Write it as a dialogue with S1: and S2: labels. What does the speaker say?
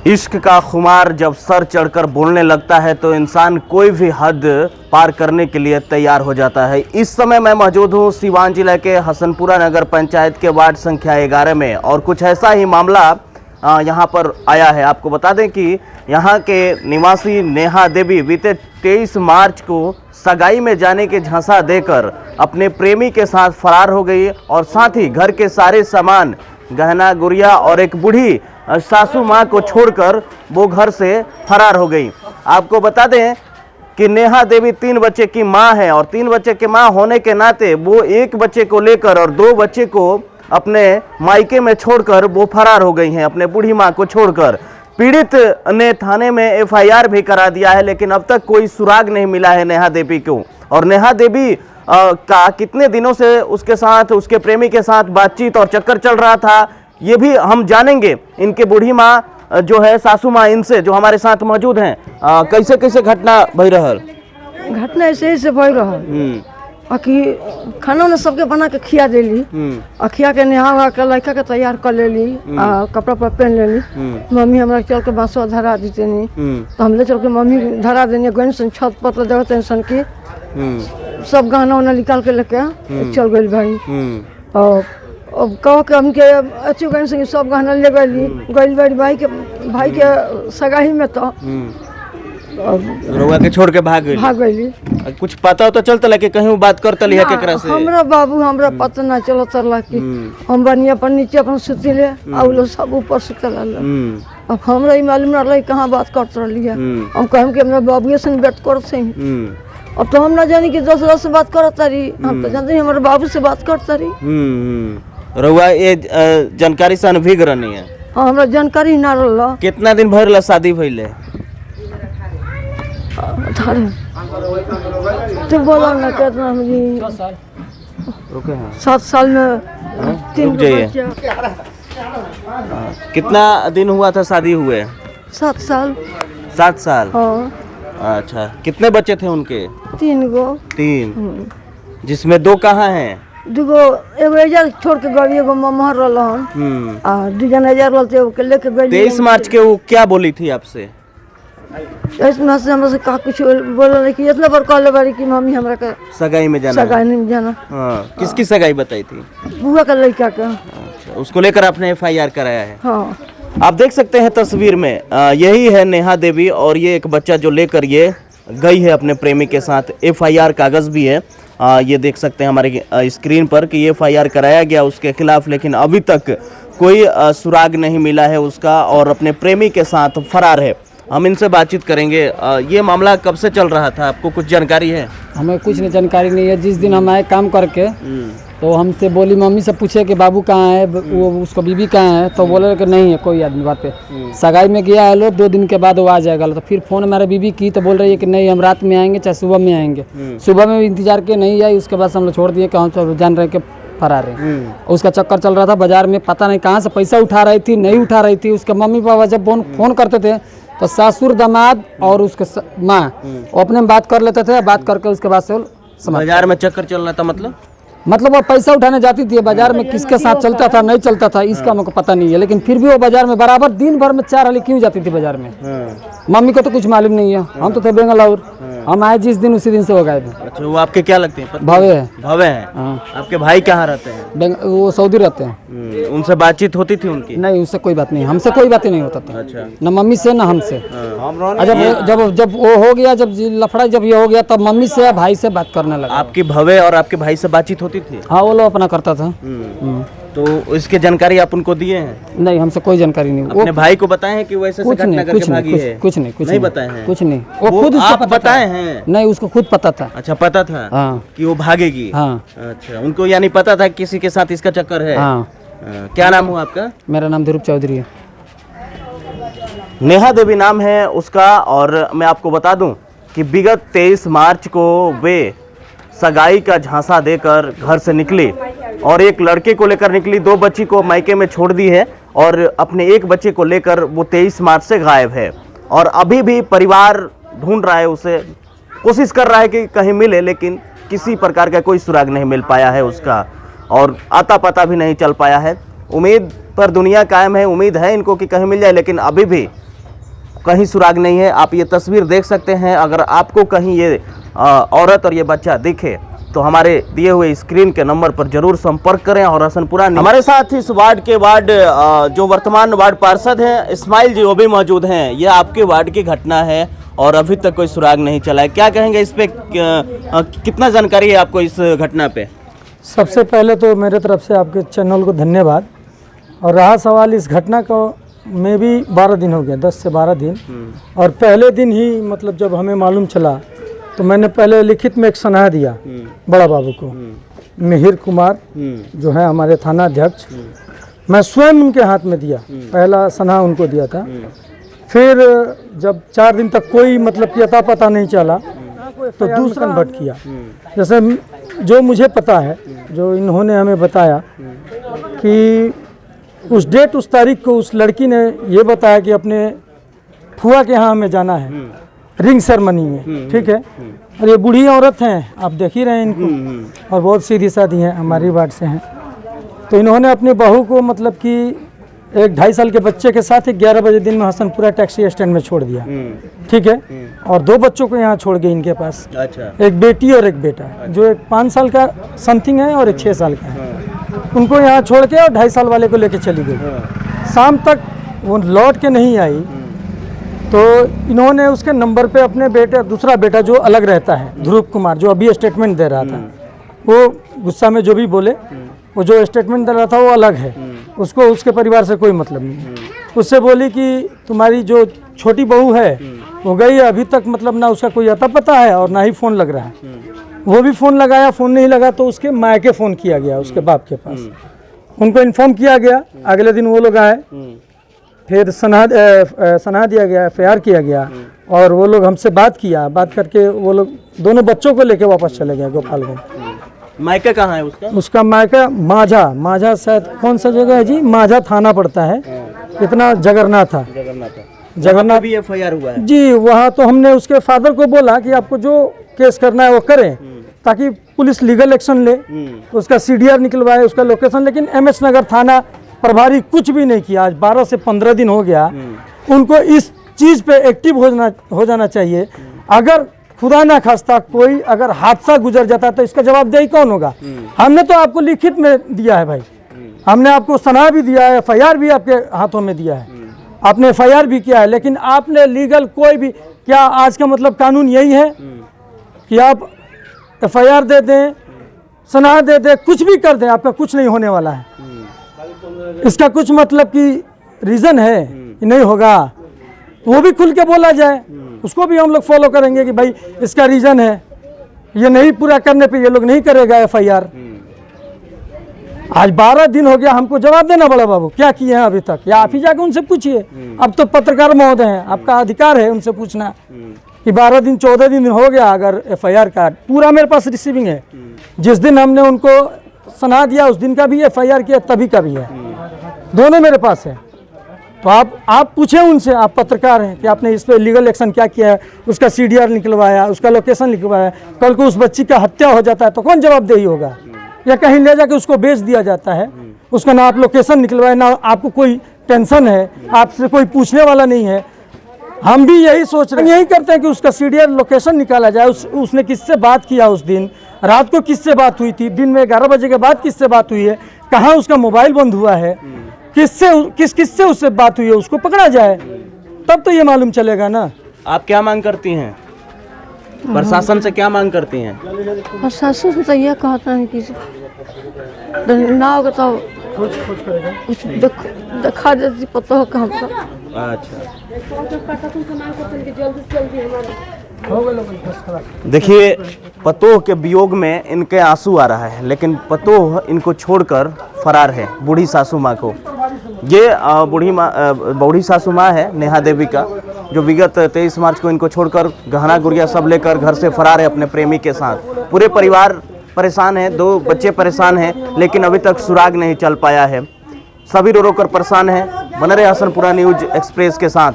S1: इश्क का खुमार जब सर चढ़कर बोलने लगता है तो इंसान कोई भी हद पार करने के लिए तैयार हो जाता है। इस समय मैं मौजूद हूँ सीवान जिला के हसनपुरा नगर पंचायत के वार्ड संख्या 11 में और कुछ ऐसा ही मामला यहाँ पर आया है। आपको बता दें कि यहाँ के निवासी नेहा देवी बीते 23 मार्च को सगाई में जाने के झांसा देकर अपने प्रेमी के साथ फरार हो गई और साथ ही घर के सारे सामान, गहना गुड़िया और एक बूढ़ी सासू माँ को छोड़कर वो घर से फरार हो गई। आपको बता दें कि नेहा देवी 3 बच्चे की माँ है और 3 बच्चे की माँ होने के नाते वो एक बच्चे को लेकर और 2 बच्चे को अपने मायके में छोड़कर वो फरार हो गई हैं, अपने बूढ़ी माँ को छोड़कर। पीड़ित ने थाने में FIR भी करा दिया है, लेकिन अब तक कोई सुराग नहीं मिला है नेहा देवी को। और नेहा देवी का कितने दिनों से उसके साथ, उसके प्रेमी के साथ बातचीत और चक्कर चल रहा था, ये भी हम जानेंगे इनके बूढ़ी माँ जो है, सासू माँ, इनसे जो हमारे साथ मौजूद हैं। कैसे कैसे घटना भई रहल?
S2: घटना ऐसे से भई रहल कि खाना उन्हें सबके बना के खिया देली, खिया के नहा के लड़का के तैयार कर लेली, कपड़ा पर पहन लेली। मम्मी हमारा चल के बांसवा धरा देते नहीं तो हम ले चल के मम्मी धरा देनी गई सन छत पर जगह टेंशन की सब गहना उन्हें निकाल के लेके चल गई भाई। और अब कहो के हमके अच्छी गहन से सब गहना ले गई भाई के सगाई में तो
S1: रउआ के छोड़ के भाग गई। कुछ पता हो तो चलता लगे कहीं वो बात करता लिया केकरा से?
S2: हमरा बाबू हमरा पता ना चलो तरला कि हम बनिया पर नीचे अपन सुतिले आ उ लोग सब ऊपर सुतल रहल। अब हमरा ई मालूम ना रही कहां बात करत रहली है। हम कहम कि हमरा बाबूए से बात करत से। अब तो हम ना जानी कि दूसरा से बात करत रही, हम तो जानते हैं हमारे बाबू से बात करत रही।
S1: रउआ ये जानकारी से अनभिज्ञ रहनी है?
S2: हां हमरा जानकारी ना रहल।
S1: कितना दिन भर ला शादी भइले?
S2: तो बोला ना कितना मुझे 7 साल में 3 बच्चे।
S1: कितना दिन हुआ था शादी हुए?
S2: 7 साल।
S1: 7 साल?
S2: हाँ।
S1: अच्छा, कितने बच्चे थे उनके?
S2: 3 गो।
S1: 3, जिसमें 2 कहाँ हैं?
S2: 2 गो, एगो एजार छोड़ के गई, एगो ममहर रहलन आ 2 जन एजार रहते ओके लेके गई।
S1: 23 मार्च के वो क्या बोली थी आपसे?
S2: इसमें से हमसे का कुछ बोला कि इतना बार कहले बारी कि मम्मी हमरा के
S1: सगाई में जाना।
S2: सगाई में जाना।
S1: हाँ, किसकी सगाई बताई थी?
S2: बुआ का लड़का का।
S1: अच्छा, उसको लेकर आपने FIR कराया है?
S2: हाँ।
S1: आप देख सकते हैं तस्वीर में, यही है नेहा देवी और ये एक बच्चा जो लेकर ये गई है अपने प्रेमी के साथ। FIR कागज भी है, ये देख सकते हैं हमारे स्क्रीन पर कि ये FIR कराया गया उसके खिलाफ, लेकिन अभी तक कोई सुराग नहीं मिला है उसका और अपने प्रेमी के साथ फरार है। हम इनसे बातचीत करेंगे। ये मामला कब से चल रहा था, आपको कुछ जानकारी है?
S3: हमें कुछ नहीं जानकारी नहीं है। जिस दिन हम आए काम करके तो हमसे बोली, मम्मी से पूछे कि बाबू कहाँ है, वो उसको बीबी कहाँ है, तो बोले कि नहीं है कोई आदमी बात पे। सगाई में गया है लोग, 2 दिन के बाद वो आ जाएगा। तो फिर फ़ोन हमारे बीबी की तो बोल रही है कि नहीं हम रात में आएंगे चाहे सुबह में आएंगे। सुबह में इंतजार के नहीं आई, उसके बाद हम लोग छोड़ दिए कि हम सब जान रहे कि फरार है। उसका चक्कर चल रहा था बाजार में, पता नहीं कहाँ से पैसा उठा रही थी, नहीं उठा रही थी। उसके मम्मी पापा जब फोन करते थे तो सासुर दामाद और उसके माँ अपने में बात कर लेते थे। बात करके उसके बाद से
S1: बाजार में चक्कर चल रहा था?
S3: मतलब वो पैसा उठाने जाती थी बाजार में, किसके साथ चलता था नहीं चलता था इसका हमको पता नहीं है, लेकिन फिर भी वो बाजार में बराबर दिन भर में 4 हाली क्यों जाती थी बाजार में। मम्मी को तो कुछ मालूम नहीं है, हम तो थे बेंगलौर। हम आए जिस दिन उसी दिन से हो गए थे।
S1: अच्छा, वो आपके क्या लगते हैं?
S3: भावे है।
S1: भावे हैं? आपके भाई कहाँ रहते हैं?
S3: वो सऊदी रहते हैं।
S1: उनसे बातचीत होती थी उनकी?
S3: नहीं, उससे कोई बात नहीं, हमसे कोई बात नहीं होता था।
S1: अच्छा।
S3: न मम्मी से न हमसे। जब वो हो गया, जब लफड़ा जब ये हो गया तब मम्मी से भाई से बात करने लगा।
S1: आपकी भवे और आपके भाई से बातचीत होती थी?
S3: हाँ, वो लोग अपना करता था।
S1: तो इसके जानकारी आप उनको दिए हैं?
S3: नहीं, हमसे कोई जानकारी नहीं।
S1: अपने भाई को बताए हैं कि वो ऐसे घटना करके भागी है?
S3: कुछ नहीं
S1: बताए हैं?
S3: कुछ नहीं, वो खुद
S1: आप बताए हैं?
S3: नहीं, उसको खुद पता था।
S1: अच्छा, पता था?
S3: हाँ।
S1: कि वो भागेगी?
S3: हाँ।
S1: अच्छा, उनको यानी पता था किसी के साथ इसका चक्कर है?
S3: हाँ।
S1: क्या नाम हुआ आपका?
S3: मेरा नाम ध्रुव चौधरी है।
S1: नेहा देवी नाम है उसका। और मैं आपको बता दूं कि विगत 23 मार्च को वे सगाई का झांसा देकर घर से निकली और एक लड़के को लेकर निकली, 2 बच्ची को मायके में छोड़ दी है और अपने एक बच्चे को लेकर वो 23 मार्च से गायब है। और अभी भी परिवार ढूंढ रहा है उसे, कोशिश कर रहा है कि कहीं मिले, लेकिन किसी प्रकार का कोई सुराग नहीं मिल पाया है उसका और आता पता भी नहीं चल पाया है। उम्मीद पर दुनिया कायम है, उम्मीद है इनको कि कहीं मिल जाए, लेकिन अभी भी कहीं सुराग नहीं है। आप ये तस्वीर देख सकते हैं। अगर आपको कहीं ये औरत और ये बच्चा दिखे तो हमारे दिए हुए स्क्रीन के नंबर पर जरूर संपर्क करें। और हसनपुरा हमारे साथ इस वार्ड के जो वर्तमान वार्ड पार्षद हैं इस्माइल जी, वो भी मौजूद हैं। ये आपके वार्ड की घटना है और अभी तक कोई सुराग नहीं चला है, क्या कहेंगे इस पे? कितना जानकारी है आपको इस घटना पे?
S4: सबसे पहले तो मेरे तरफ से आपके चैनल को धन्यवाद। और रहा सवाल इस घटना को, में भी 12 दिन हो गया, 10 से 12 दिन। और पहले दिन ही मतलब जब हमें मालूम चला तो मैंने पहले लिखित में एक सनहा दिया बड़ा बाबू को, मिहिर कुमार जो है हमारे थाना अध्यक्ष, मैं स्वयं उनके हाथ में दिया, पहला सनहा उनको दिया था। फिर जब 4 दिन तक कोई मतलब कि अता पता नहीं चला तो दूसरा भट किया। जैसे जो मुझे पता है, जो इन्होंने हमें बताया कि उस डेट उस तारीख को उस लड़की ने ये बताया कि अपने फुआ के यहाँ हमें जाना है रिंग सेरेमनी में, ठीक है। और ये बूढ़ी औरत हैं, आप देख ही रहे हैं इनको, और बहुत सीधी सादी हैं, हमारी वार्ड से हैं। तो इन्होंने अपनी बहू को मतलब कि एक 2.5 साल के बच्चे के साथ 11 बजे दिन में हसनपुरा टैक्सी स्टैंड में छोड़ दिया, ठीक है। और 2 बच्चों को यहाँ छोड़ गए इनके पास,
S1: अच्छा।
S4: एक बेटी और एक बेटा, जो एक 5 साल का समथिंग है और एक 6 साल का है। उनको यहाँ छोड़ के और 2.5 साल वाले को लेके चली गई। शाम तक वो लौट के नहीं आई तो इन्होंने उसके नंबर पे अपने बेटे, दूसरा बेटा जो अलग रहता है ध्रुव कुमार, जो अभी स्टेटमेंट दे रहा था, वो गुस्सा में जो भी बोले, वो जो स्टेटमेंट दे रहा था वो अलग है, उसको उसके परिवार से कोई मतलब नहीं। उससे बोली कि तुम्हारी जो छोटी बहू है वो गई, अभी तक मतलब ना उसका कोई अता पता है और ना ही फ़ोन लग रहा है। वो भी फ़ोन लगाया, फ़ोन नहीं लगा तो उसके मायके फ़ोन किया गया उसके बाप के पास, उनको इन्फॉर्म किया गया। अगले दिन वो लोग आए, फिर सनहा दिया गया, FIR किया गया, और वो लोग हमसे बात किया, बात करके वो लोग दोनों बच्चों को लेके वापस चले गए गोपालगंज।
S1: मायका कहाँ है उसका?
S4: उसका मायका माझा शायद कौन सा जगह है जी, माझा थाना पड़ता है, इतना जगरनाथ था, जगन्नाथ
S1: भी FIR हुआ है
S4: जी। वहाँ तो हमने उसके फादर को बोला कि आपको जो केस करना है वो करें, ताकि पुलिस लीगल एक्शन ले, उसका CDR निकलवाए, उसका लोकेशन। लेकिन MS नगर थाना प्रभारी कुछ भी नहीं किया। आज 12 से 15 दिन हो गया। उनको इस चीज़ पे एक्टिव हो जाना चाहिए। अगर खुदा ना खास्ता कोई अगर हादसा गुजर जाता है तो इसका जवाबदेही कौन होगा? हमने तो आपको लिखित में दिया है भाई, हमने आपको सनहा भी दिया है, FIR भी आपके हाथों में दिया है, आपने FIR भी किया है, लेकिन आपने लीगल कोई भी, क्या आज का मतलब कानून यही है कि आप FIR दे दें, सनहा दे दें, कुछ भी कर दें, आपका कुछ नहीं होने वाला है? इसका कुछ मतलब कि रीज़न है कि नहीं होगा, वो भी खुल के बोला जाए, उसको भी हम लोग फॉलो करेंगे कि भाई इसका रीज़न है, ये नहीं पूरा करने पे ये लोग नहीं करेगा FIR। आज 12 दिन हो गया, हमको जवाब देना बड़ा बाबू क्या किए हैं अभी तक, या आप ही जाके उनसे पूछिए। अब तो पत्रकार महोदय हैं, आपका अधिकार है उनसे पूछना कि 12 दिन 14 दिन हो गया, अगर FIR का पूरा मेरे पास रिसीविंग है, जिस दिन हमने उनको सनहा दिया उस दिन का भी FIR किया, तभी का भी है, दोनों मेरे पास है। तो आप पूछें उनसे, आप पत्रकार हैं, कि आपने इस पर लीगल एक्शन क्या किया है, उसका CDR निकलवाया, उसका लोकेशन निकलवाया। कल को उस बच्ची का हत्या हो जाता है तो कौन जवाबदेही होगा? या कहीं ले जाके उसको बेच दिया जाता है, उसका ना आप लोकेशन निकलवाए, ना आपको कोई टेंशन है, आपसे कोई पूछने वाला नहीं है। हम भी यही सोच रहे हैं, यही करते हैं कि उसका CDR लोकेशन निकाला जाए, उसने किससे बात किया, उस दिन रात को किससे बात हुई थी, दिन में 11 बजे के बाद किससे बात हुई है, कहाँ उसका मोबाइल बंद हुआ है, किससे उससे बात हुई है, उसको पकड़ा जाए, तब तो ये मालूम चलेगा ना।
S1: आप क्या मांग करती हैं? प्रशासन से क्या मांग करती हैं?
S2: प्रशासन से ये कहते हैं कि ना होगा तो कुछ दिखा देती पता हो कहाँ पर।
S1: अच्छा, देखिए पतोह के वियोग में इनके आंसू आ रहा है, लेकिन पतोह इनको छोड़कर फरार है बूढ़ी सासू माँ को। ये बूढ़ी सासू माँ है नेहा देवी का, जो विगत 23 मार्च को इनको छोड़कर गहना गुड़िया सब लेकर घर से फरार है अपने प्रेमी के साथ। पूरे परिवार परेशान है, 2 बच्चे परेशान हैं, लेकिन अभी तक सुराग नहीं चल पाया है। सभी रो रो कर परेशान हैं। बने रहे हसनपुरा न्यूज एक्सप्रेस के साथ।